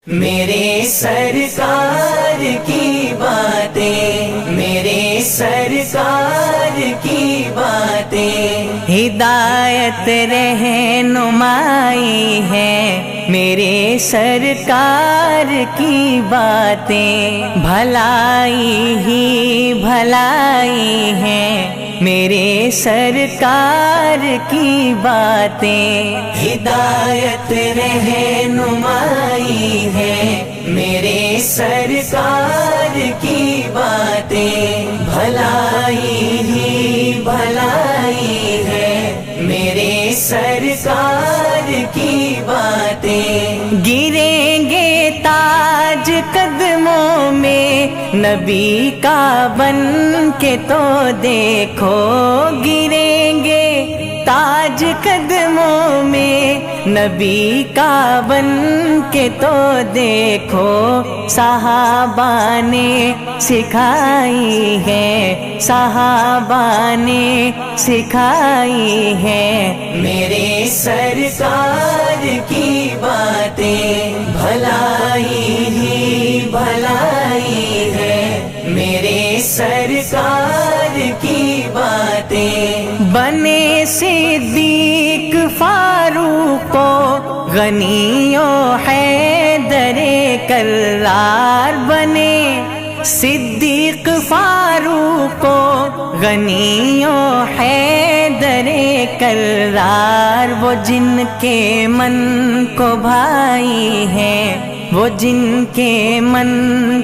میرے سرکار کی باتیں، میرے سرکار کی باتیں ہدایت رہنمائی ہے، میرے سرکار کی باتیں بھلائی ہی بھلائی ہے، میرے سرکار کی باتیں ہدایت رہنمائی ہے، میرے سرکار کی باتیں بھلائی ہی بھلائی ہے، میرے سرکار کی باتیں گریں گے تاج قدموں میں نبی کا بن کے تو دیکھو، گریں گے تاج قدموں میں نبی کا بن کے تو دیکھو، صحابہ نے سکھائی ہے، صحابہ نے سکھائی ہے، میرے سرکار کی باتیں بھلائی ہی بھلائی ہے، میرے سرکار کی باتیں بنے صدیق فاروق و غنی و حیدر کرار، بنے صدیق فاروق و غنی و حیدر کرار، وہ جن کے من کو بھائی ہے، وہ جن کے من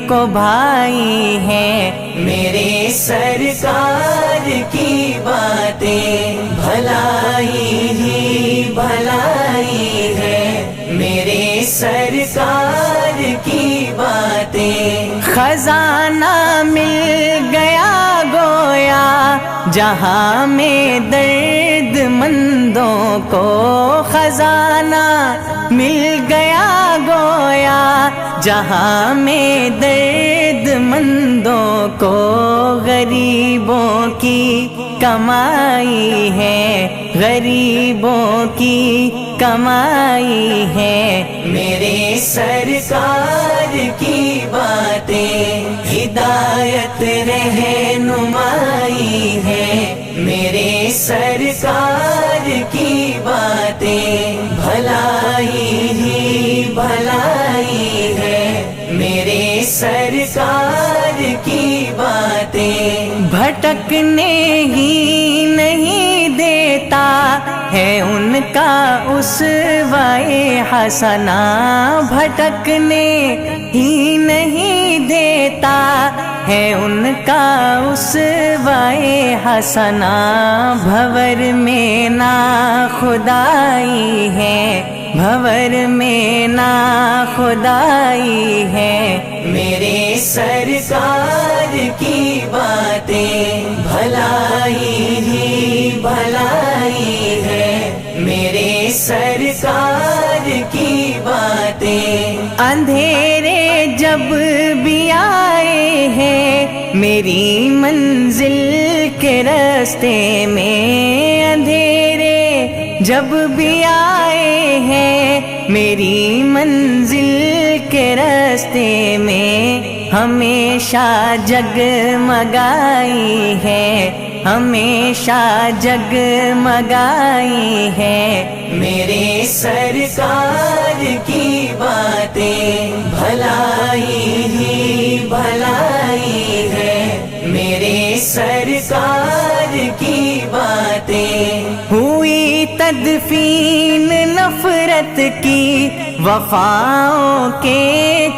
کو بھائی ہے، میرے سرکار کی باتیں بھلائی ہی بھلائی ہے، میرے سرکار کی باتیں خزانہ مل گیا گویا جہاں میں درد مندوں کو، خزانہ مل گیا گویا جہاں میں درد مندوں کو، غریبوں کی کمائی ہے، غریبوں کی کمائی ہے، میرے سرکار کی باتیں ہدایت رہنمائی ہے، میرے سرکار کی باتیں بھلائی ہی بھلائی ہے، میرے سرکار کی باتیں بھٹکنے ہی نہیں دیتا ہے ان کا اسوہ حسنہ، بھٹکنے ہی نہیں دیتا ہے ان کا اسوہ حسنہ، بھور میں نا خدائی ہے، بھور میں نا خدائی ہے، میرے سرکار کی باتیں بھلائی ہی بھلائی ہے، میرے سرکار کی باتیں اندھیرے جب بھی آئے ہیں میری منزل کے راستے میں، اندھیرے جب بھی آئے ہیں میری منزل کے راستے میں، ہمیشہ جگمگائی ہے، ہمیشہ جگمگائی ہے، میرے سرکار کی باتیں بھلائی ہی بھلائی ہے، میرے سرکار کی باتیں ہوئی تدفین نفرت کی وفاؤں کے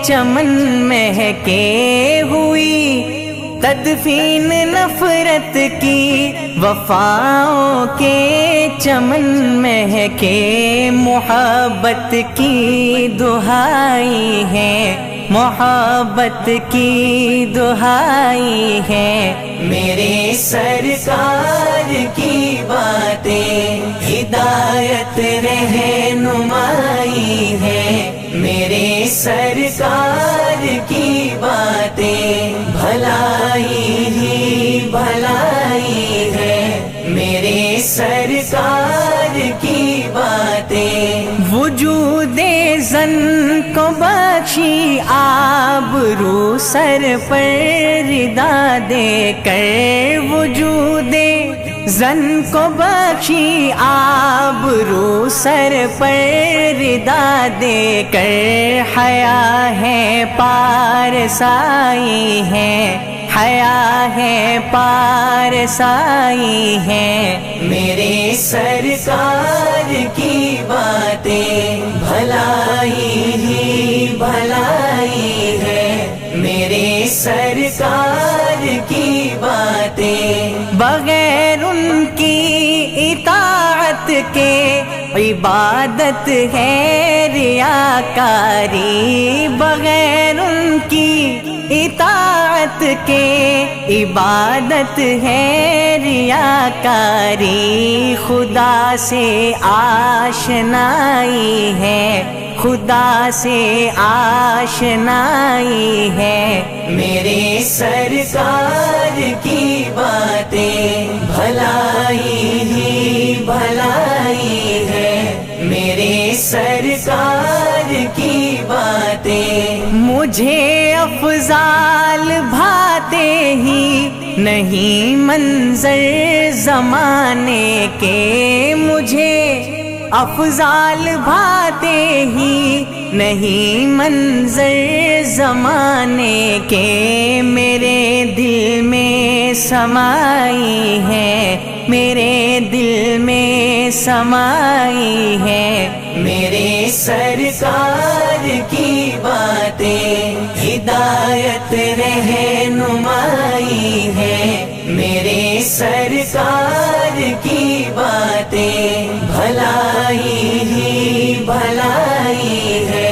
چمن مہکے، ہوئی تدفین نفرت کی وفاؤں کے چمن مہکے، محبت کی دہائی ہے، محبت کی دہائی ہے، میرے سرکار کی باتیں ہدایت رہنمائی ہے، میرے سرکار کی باتیں بھلائی ہی بھلائی ہے، میرے سرکار کی باتیں وجود زن کو بخشی آبرو سر پر ردا دے کر وجود زن کو بخشی آبرو سر پر ردا دے کر حیا ہے پارسائی ہے حیا ہے پارسائی ہے میرے سرکار کی باتیں بھلائی ہی بھلائی ہے میرے سرکار کی باتیں بغیر ان کی اطاعت کے عبادت ہے ریاکاری بغیر ان کی اطاعت کے عبادت ہے ریاکاری خدا سے آشنائی ہے خدا سے آشنائی ہے میرے سرکار کی باتیں بھلائی ہی بھلائی ہے میرے سرکار کی باتیں مجھے افضال بھاتے ہی نہیں منظر زمانے کے مجھے افضال بھاتے ہی نہیں منظر زمانے کے میرے دل میں سمائی ہے میرے دل میں سمائی ہے میرے سرکار کی باتیں ہدایت رہنمائی ہے میرے سرکار کی باتیں بھلائی ہی بھلائی ہے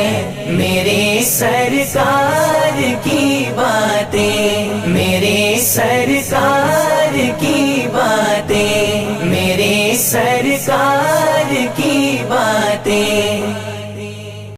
میرے سرکار کی باتیں میرے سرکار کی باتیں میرے سرکار کی باتیں